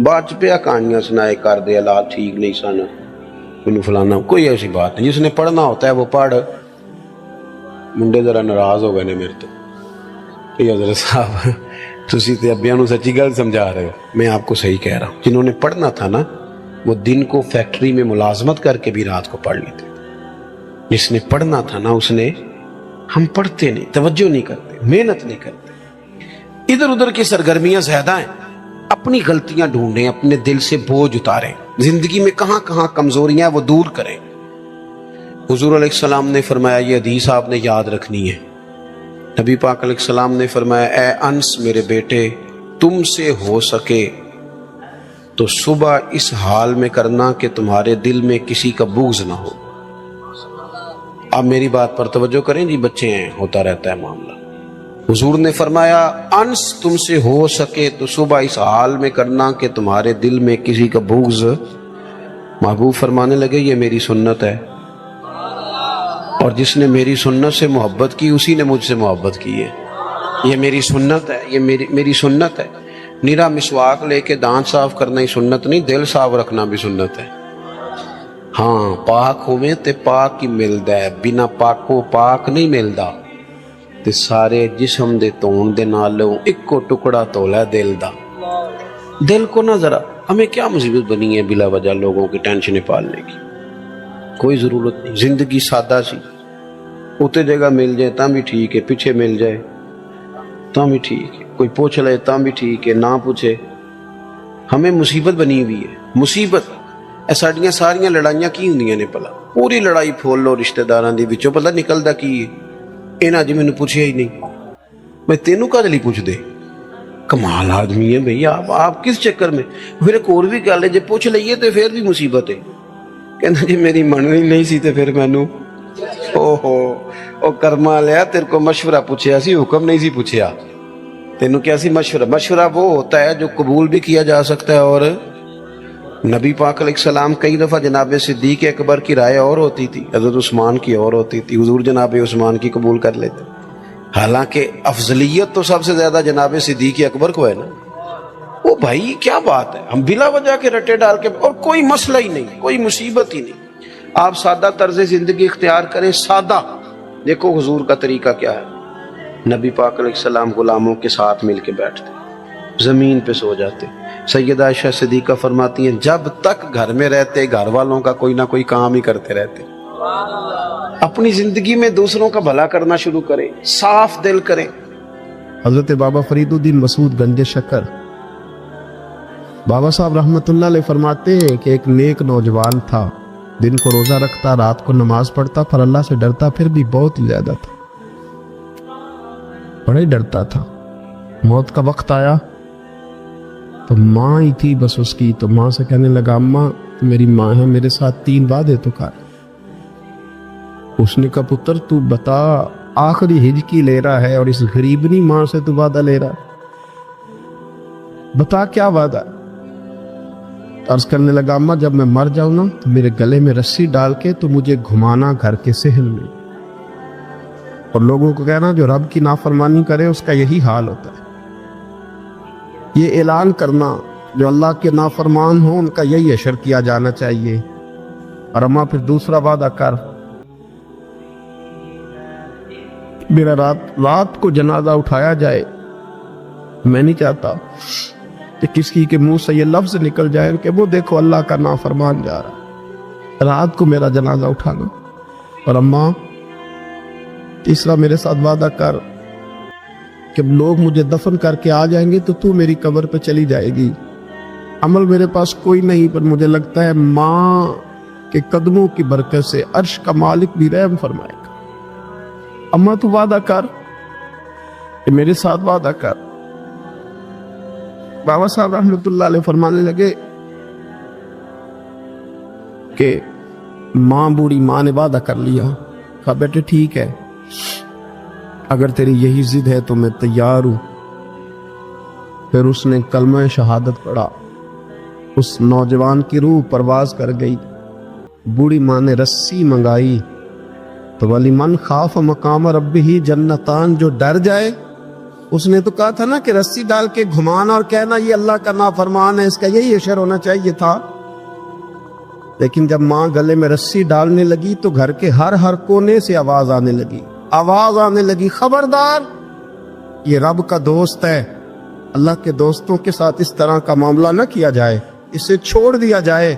بات پہ کہانیاں سنائے کر دے حالات ٹھیک نہیں سن، انہوں فلانا، کوئی ایسی بات نہیں۔ جس نے پڑھنا ہوتا ہے وہ پڑھ۔ منڈے ذرا ناراض ہو گئے نے میرے تو، یہ حضرت صاحب تسی تے ابیاں نو سچی گل سمجھا رہے ہو، میں آپ کو صحیح کہہ رہا ہوں۔ جنہوں نے پڑھنا تھا نا وہ دن کو فیکٹری میں ملازمت کر کے بھی رات کو پڑھ لیتے تھے. جس نے پڑھنا تھا نا اس نے، ہم پڑھتے نہیں، توجہ نہیں کرتے، محنت نہیں کرتے، ادھر ادھر کی سرگرمیاں زیادہ ہیں. اپنی غلطیاں ڈھونڈیں، اپنے دل سے بوجھ اتاریں، زندگی میں کہاں کہاں کمزوریاں وہ دور کریں. حضور علیہ السلام نے فرمایا، یہ حدیث آپ نے یاد رکھنی ہے. نبی پاک علیہ السلام نے فرمایا، اے انس میرے بیٹے، تم سے ہو سکے تو صبح اس حال میں کرنا کہ تمہارے دل میں کسی کا بغض نہ ہو. آپ میری بات پر توجہ کریں جی، بچے ہیں، ہوتا رہتا ہے معاملہ. حضور نے فرمایا، انس تم سے ہو سکے تو صبح اس حال میں کرنا کہ تمہارے دل میں کسی کا بغض. محبوب فرمانے لگے، یہ میری سنت ہے، اور جس نے میری سنت سے محبت کی اسی نے مجھ سے محبت کی ہے. یہ میری سنت ہے، یہ میری سنت ہے. نیرا مسواک لے کے دانت صاف کرنا ہی سنت نہیں، دل صاف رکھنا بھی سنت ہے. ہاں پاک ہوئے تے پاک ہی ملدا ہے، بنا پاکو پاک نہیں ملدا. تے سارے جسم دے تون دے نالوں اکو ٹکڑا تولا ہے دل دا. دل کو نہ ذرا، ہمیں کیا مصیبت بنی ہے بلا وجہ لوگوں کی ٹینشنیں پالنے کی، کوئی ضرورت نہیں. زندگی سادہ سی، اتے جگہ مل جائے تاں بھی ٹھیک ہے، پیچھے مل جائے تاں بھی ٹھیک ہے، کوئی پوچھ لے تاں بھی ٹھیک ہے، نہ پوچھے. ہمیں مصیبت بنی ہوئی ہے، مصیبت. ساڈیاں ساریاں لڑائیاں کی ہوندیاں نے بھلا؟ پوری لڑائی پھول لو رشتہ داراں دی وچوں، پتہ نکلدا کی ہے؟ انہاں اج مینوں پوچھیا ہی نہیں، میں تینوں کدے لئی پوچھ دے؟ کمال آدمی ہے بھئی آپ کس چکر میں؟ پھر ایک اور بھی گل ہے، جے پوچھ لئیے تے پھر بھی مصیبت ہے. کہنا جی میری مننی نہیں سی تے پھر مینوں او کرما لیا، تیرے کو مشورہ پوچھیا سی، حکم نہیں سی پوچھیا. تینوں کیا سی مشورہ؟ مشورہ وہ ہوتا ہے جو قبول بھی کیا جا سکتا ہے. اور نبی پاک علیہ السلام کئی دفعہ جناب صدیق اکبر کی رائے اور ہوتی تھی، حضرت عثمان کی اور ہوتی تھی، حضور جناب عثمان کی قبول کر لیتے. حالانکہ افضلیت تو سب سے زیادہ جناب صدیق اکبر کو ہے نا. وہ بھائی کیا بات ہے، ہم بلا وجہ کے رٹے ڈال کے، اور کوئی مسئلہ ہی نہیں، کوئی مصیبت ہی نہیں. آپ سادہ طرز زندگی اختیار کریں، سادہ. دیکھو حضور کا طریقہ کیا ہے. نبی پاک علیہ السلام غلاموں کے ساتھ مل کے بیٹھتے، زمین پہ سو جاتے. سیدہ عائشہ صدیقہ فرماتی ہیں، جب تک گھر میں رہتے گھر والوں کا کوئی نہ کوئی کام ہی کرتے رہتے. اپنی زندگی میں دوسروں کا بھلا کرنا شروع کریں، صاف دل کریں. حضرت بابا فرید الدین مسعود گنج شکر بابا صاحب رحمۃ اللہ علیہ فرماتے ہیں کہ ایک نیک نوجوان تھا، دن کو روزہ رکھتا، رات کو نماز پڑھتا، پر اللہ سے ڈرتا پھر بھی بہت ہی زیادہ تھا، بڑا ہی ڈرتا تھا. موت کا وقت آیا تو ماں ہی تھی بس اس کی، تو ماں سے کہنے لگا، اماں میری ماں ہے، میرے ساتھ 3 وعدے تو کر. اس نے کہا، پتر تو بتا، آخری ہجکی لے رہا ہے اور اس غریبنی ماں سے تو وعدہ لے رہا ہے، بتا کیا وعدہ. عرض کرنے لگا، اماں جب میں مر جاؤں نا تو میرے گلے میں رسی ڈال کے تو مجھے گھمانا گھر کے صحن میں، اور لوگوں کو کہنا جو رب کی نافرمانی کرے اس کا یہی حال ہوتا ہے. یہ اعلان کرنا جو اللہ کے نافرمان ہوں ان کا یہی اشر کیا جانا چاہیے. اور اماں پھر دوسرا وعدہ کر، میرا رات کو جنازہ اٹھایا جائے، میں نہیں چاہتا کہ کسی کے منہ سے یہ لفظ نکل جائے کہ وہ دیکھو اللہ کا نافرمان جا رہا. رات کو میرا جنازہ اٹھانا. اور اماں تیسرا میرے ساتھ وعدہ کر کہ لوگ مجھے دفن کر کے آ جائیں گے تو میری قبر پہ چلی جائے گی. عمل میرے پاس کوئی نہیں، پر مجھے لگتا ہے ماں کے قدموں کی برکت سے عرش کا مالک بھی رحم فرمائے گا. اماں تو وعدہ کر کہ میرے ساتھ وعدہ کر. بابا صاحب رحمۃ اللہ علیہ فرمانے لگے کہ ماں بوڑھی ماں نے وعدہ کر لیا. کہا بیٹے ٹھیک ہے، اگر تیری یہی ضد ہے تو میں تیار ہوں. پھر اس نے کلمہ شہادت پڑھا، اس نوجوان کی روح پرواز کر گئی. بوڑھی ماں نے رسی منگائی تو ولی من خاف مقام ربہ جنتان، جو ڈر جائے. اس نے تو کہا تھا نا کہ رسی ڈال کے گھمانا اور کہنا یہ اللہ کا نافرمان ہے، اس کا یہی اشر ہونا چاہیے تھا. لیکن جب ماں گلے میں رسی ڈالنے لگی تو گھر کے ہر کونے سے آواز آنے لگی، خبردار یہ رب کا دوست ہے، اللہ کے دوستوں کے ساتھ اس طرح کا معاملہ نہ کیا جائے، اسے چھوڑ دیا جائے.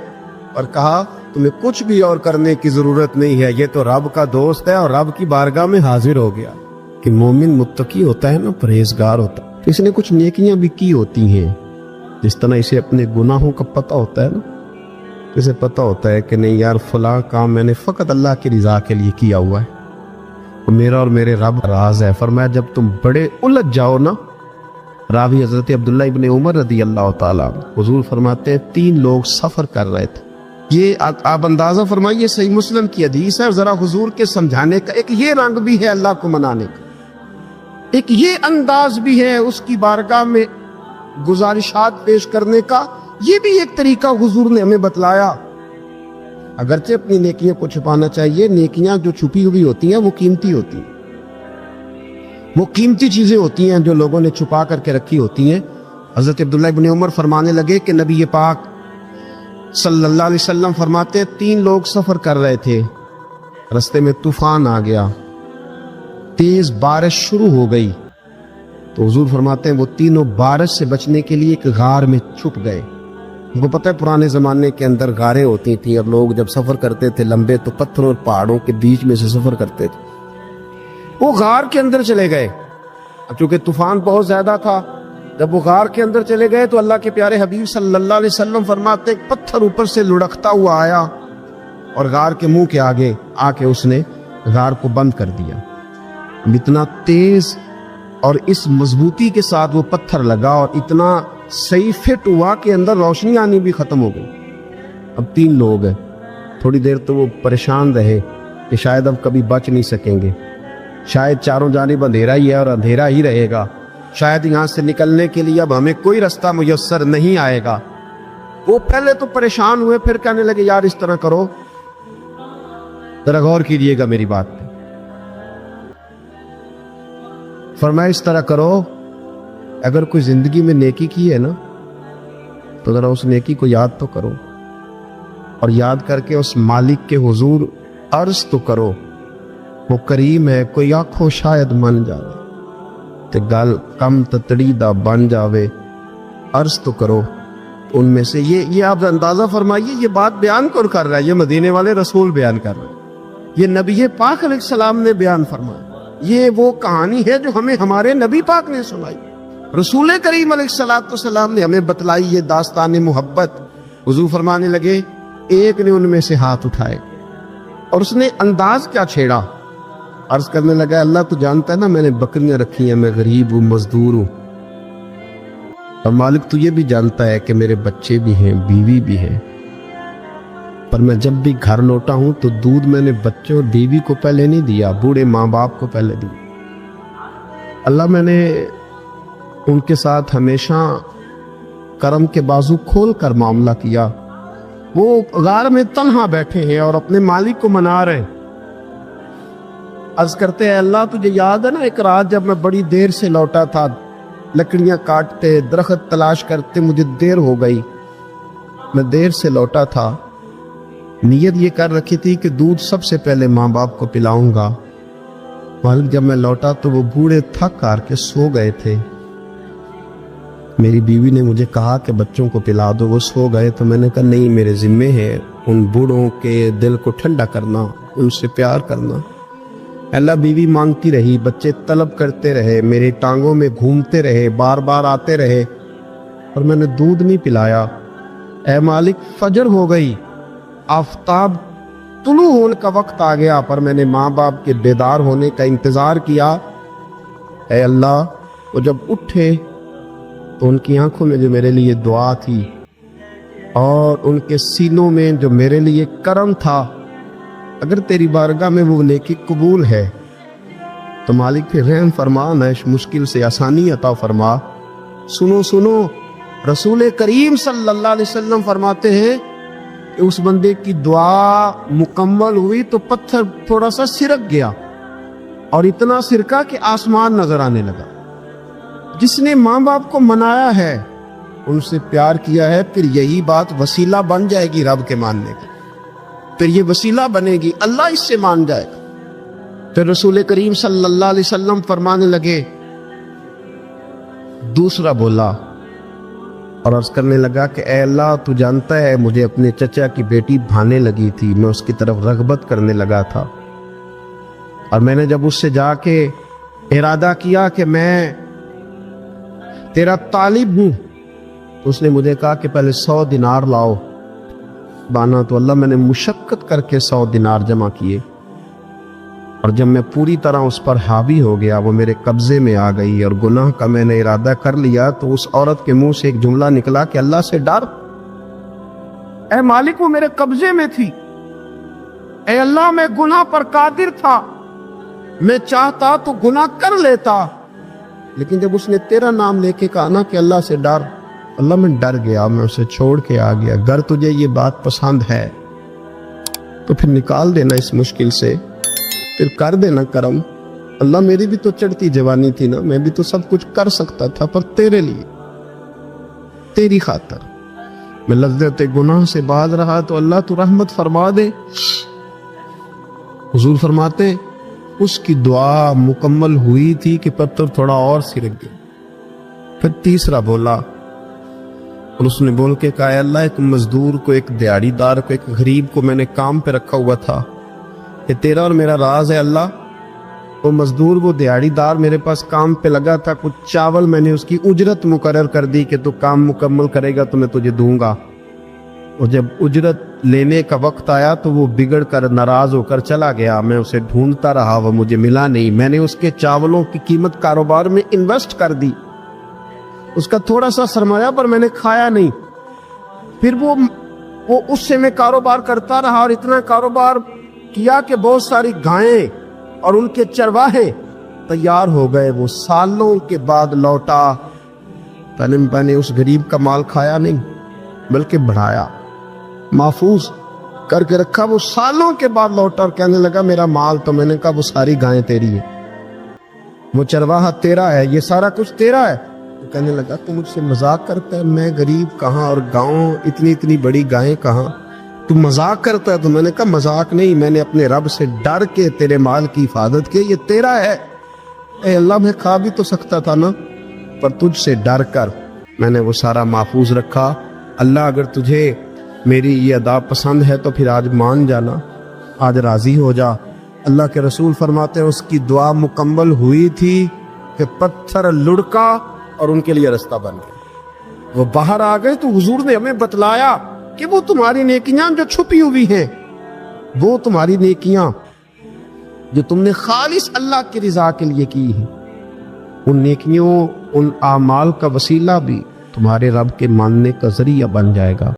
اور کہا تمہیں کچھ بھی اور کرنے کی ضرورت نہیں ہے، یہ تو رب کا دوست ہے اور رب کی بارگاہ میں حاضر ہو گیا۔ کہ مومن متقی ہوتا ہے نا، پرہیزگار ہوتا ہے، تو اس نے کچھ نیکیاں بھی کی ہوتی ہیں، جس طرح اسے اپنے گناہوں کا پتہ ہوتا ہے نا، اسے پتہ ہوتا ہے کہ نہیں یار فلاں کام میں نے فقط اللہ کی رضا کے لیے کیا ہوا ہے، اور میرا اور میرے رب راز ہے۔ فرمایا جب تم بڑے الجھ جاؤ نا، راوی حضرت عبداللہ ابن عمر رضی اللہ تعالیٰ، حضور فرماتے ہیں 3 لوگ سفر کر رہے تھے۔ یہ آپ اندازہ فرمائیے، صحیح مسلم کی حدیث ہے، اور ذرا حضور کے سمجھانے کا ایک یہ رنگ بھی ہے اللہ کو منانے کا، ایک یہ انداز بھی ہے اس کی بارگاہ میں گزارشات پیش کرنے کا، یہ بھی ایک طریقہ حضور نے ہمیں بتلایا۔ اگرچہ اپنی نیکیوں کو چھپانا چاہیے، نیکیاں جو چھپی ہوئی ہوتی ہیں وہ قیمتی ہوتی ہیں، وہ قیمتی چیزیں ہوتی ہیں جو لوگوں نے چھپا کر کے رکھی ہوتی ہیں۔ حضرت عبداللہ ابن عمر فرمانے لگے کہ نبی پاک صلی اللہ علیہ وسلم فرماتے 3 لوگ سفر کر رہے تھے، رستے میں طوفان آ گیا، تیز بارش شروع ہو گئی، تو حضور فرماتے ہیں وہ تینوں بارش سے بچنے کے لیے ایک غار میں چھپ گئے۔ ان کو پتہ ہے پرانے زمانے کے اندر غاریں ہوتی تھیں، اور لوگ جب سفر کرتے تھے لمبے تو پتھروں اور پہاڑوں کے بیچ میں سے سفر کرتے تھے۔ وہ غار کے اندر چلے گئے، اب چونکہ طوفان بہت زیادہ تھا، جب وہ غار کے اندر چلے گئے تو اللہ کے پیارے حبیب صلی اللہ علیہ وسلم فرماتے ایک پتھر اوپر سے لڑکتا ہوا آیا اور غار کے منہ کے آگے آ کے اس نے غار کو بند کر دیا۔ اتنا تیز اور اس مضبوطی کے ساتھ وہ پتھر لگا اور اتنا صحیح فٹ ہوا کہ اندر روشنی آنی بھی ختم ہو گئی۔ اب 3 لوگ ہیں، تھوڑی دیر تو وہ پریشان رہے کہ شاید اب کبھی بچ نہیں سکیں گے، شاید چاروں جانب اندھیرا ہی ہے اور اندھیرا ہی رہے گا، شاید یہاں سے نکلنے کے لیے اب ہمیں کوئی رستہ میسر نہیں آئے گا۔ وہ پہلے تو پریشان ہوئے، پھر کہنے لگے یار اس طرح کرو، ذرا غور کیجیے گا میری بات پہ۔ فرمایا اس طرح کرو، اگر کوئی زندگی میں نیکی کی ہے نا تو ذرا اس نیکی کو یاد تو کرو، اور یاد کر کے اس مالک کے حضور عرض تو کرو، وہ کریم ہے، کوئی آنکھوں شاید من جاوے تے گل کم تتڑی دا بن جاوے، عرض تو کرو۔ ان میں سے یہ آپ اندازہ فرمائیے، یہ بات بیان کون کر رہا ہے؟ یہ مدینے والے رسول بیان کر رہے ہیں، یہ نبی پاک علیہ السلام نے بیان فرمایا، یہ وہ کہانی ہے جو ہمیں ہمارے نبی پاک نے سنائی، رسول کریم علیہ السلام نے ہمیں بتلائی، یہ داستان محبت۔ حضور فرمانے لگے ایک نے ان میں سے ہاتھ اٹھائے اور اس نے انداز کیا چھیڑا، عرض کرنے لگا اللہ تو جانتا ہے نا میں نے بکریاں رکھی ہیں، میں غریب ہوں، مزدور ہوں، اور مالک تو یہ بھی جانتا ہے کہ میرے بچے بھی ہیں، بیوی بھی ہیں، پر میں جب بھی گھر لوٹا ہوں تو دودھ میں نے بچوں اور بیوی کو پہلے نہیں دیا، بوڑھے ماں باپ کو پہلے دیا۔ اللہ میں نے ان کے ساتھ ہمیشہ کرم کے بازو کھول کر معاملہ کیا۔ وہ غار میں تنہا بیٹھے ہیں اور اپنے مالک کو منا رہے ہیں، عرض کرتے ہیں اللہ تجھے یاد ہے نا ایک رات جب میں بڑی دیر سے لوٹا تھا، لکڑیاں کاٹتے، درخت تلاش کرتے، مجھے دیر ہو گئی، میں دیر سے لوٹا تھا، نیت یہ کر رکھی تھی کہ دودھ سب سے پہلے ماں باپ کو پلاؤں گا، مالک جب میں لوٹا تو وہ بوڑھے تھک کر کے سو گئے تھے، میری بیوی نے مجھے کہا کہ بچوں کو پلا دو، وہ سو گئے، تو میں نے کہا نہیں میرے ذمے ہے ان بوڑھوں کے دل کو ٹھنڈا کرنا، ان سے پیار کرنا۔ اللہ بیوی مانگتی رہی، بچے طلب کرتے رہے، میری ٹانگوں میں گھومتے رہے، بار بار آتے رہے، اور میں نے دودھ نہیں پلایا۔ اے مالک فجر ہو گئی، آفتاب طلوع ہونے کا وقت آ گیا، پر میں نے ماں باپ کے بیدار ہونے کا انتظار کیا۔ اے اللہ وہ جب اٹھے تو ان کی آنکھوں میں جو میرے لیے دعا تھی اور ان کے سینوں میں جو میرے لیے کرم تھا، اگر تیری بارگاہ میں وہ نیکی قبول ہے تو مالک پھر رحم فرما، نہ اس مشکل سے آسانی عطا فرما۔ سنو سنو، رسول کریم صلی اللہ علیہ وسلم فرماتے ہیں کہ اس بندے کی دعا مکمل ہوئی تو پتھر تھوڑا سا سرک گیا، اور اتنا سرکا کہ آسمان نظر آنے لگا۔ جس نے ماں باپ کو منایا ہے، ان سے پیار کیا ہے، پھر یہی بات وسیلہ بن جائے گی رب کے ماننے کی، پھر یہ وسیلہ بنے گی، اللہ اس سے مان جائے گا۔ پھر رسول کریم صلی اللہ علیہ وسلم فرمانے لگے، دوسرا بولا اور عرض کرنے لگا کہ اے اللہ تو جانتا ہے مجھے اپنے چچا کی بیٹی بھانے لگی تھی، میں اس کی طرف رغبت کرنے لگا تھا، اور میں نے جب اس سے جا کے ارادہ کیا کہ میں تیرا طالب ہوں تو اس نے مجھے کہا کہ پہلے 100 دینار لاؤ بانا، تو اللہ میں نے مشقت کر کے 100 دینار جمع کیے، اور جب میں پوری طرح اس پر حاوی ہو گیا وہ میرے قبضے میں آ گئی اور گناہ کا میں نے ارادہ کر لیا، تو اس عورت کے منہ سے ایک جملہ نکلا کہ اللہ سے ڈر، اے مالک وہ میرے قبضے میں تھی، اے اللہ میں گناہ پر قادر تھا، میں چاہتا تو گناہ کر لیتا، لیکن جب اس نے تیرا نام لے کے کہا نا کہ اللہ سے ڈر، اللہ میں ڈر گیا، میں اسے چھوڑ کے آ گیا۔ اگر تجھے یہ بات پسند ہے تو پھر نکال دینا اس مشکل سے، پھر کر دینا کرم۔ اللہ میری بھی تو چڑھتی جوانی تھی نا، میں بھی تو سب کچھ کر سکتا تھا، پر تیرے لیے، تیری خاطر میں لذت گناہ سے باز رہا تو اللہ تو رحمت فرما دے۔ حضور فرماتے اس کی دعا مکمل ہوئی تھی کہ پتھر تھوڑا اور سرک گیا۔ پھر تیسرا بولا اور اس نے بول کے کہا اے اللہ ایک مزدور کو، ایک دیہڑی دار کو، ایک غریب کو میں نے کام پہ رکھا ہوا تھا، یہ تیرا اور میرا راز ہے اللہ۔ وہ مزدور، وہ دیہڑی دار میرے پاس کام پہ لگا تھا، کچھ چاول میں نے اس کی اجرت مقرر کر دی کہ تو کام مکمل کرے گا تو میں تجھے دوں گا، اور جب اجرت لینے کا وقت آیا تو وہ بگڑ کر ناراض ہو کر چلا گیا، میں اسے ڈھونڈتا رہا، وہ مجھے ملا نہیں، میں نے اس کے چاولوں کی قیمت کاروبار میں انویسٹ کر دی، اس کا تھوڑا سا سرمایہ پر میں نے کھایا نہیں، پھر وہ اس سے میں کاروبار کرتا رہا اور اتنا کاروبار کیا کہ بہت ساری گائیں اور ان کے چرواہے تیار ہو گئے، وہ سالوں کے بعد لوٹا، میں نے اس غریب کا مال کھایا نہیں بلکہ بڑھایا، محفوظ کر کے رکھا، وہ سالوں کے بعد لوٹا اور کہنے لگا میرا مال، تو میں نے کہا وہ ساری گائیں تیری ہے، وہ چرواہا تیرا ہے، یہ سارا کچھ تیرا ہے۔ تو کہنے لگا تو مجھ سے مذاق کرتا ہے، میں غریب کہاں اور گاؤں اتنی بڑی گائیں کہاں، تو مذاق کرتا ہے؟ تو میں نے کہا مذاق نہیں، میں نے اپنے رب سے ڈر کے تیرے مال کی حفاظت کی، یہ تیرا ہے۔ اے اللہ میں کھا بھی تو سکتا تھا نا، پر تجھ سے ڈر کر میں نے وہ سارا محفوظ رکھا۔ اللہ اگر تجھے میری یہ ادا پسند ہے تو پھر آج مان جانا، آج راضی ہو جا۔ اللہ کے رسول فرماتے ہیں اس کی دعا مکمل ہوئی تھی کہ پتھر لڑکا اور ان کے لیے رستہ بن گیا، وہ باہر آ گئے، تو حضور نے ہمیں بتلایا کہ وہ تمہاری نیکیاں جو چھپی ہوئی ہیں، وہ تمہاری نیکیاں جو تم نے خالص اللہ کی رضا کے لیے کی ہیں، ان نیکیوں، ان اعمال کا وسیلہ بھی تمہارے رب کے ماننے کا ذریعہ بن جائے گا۔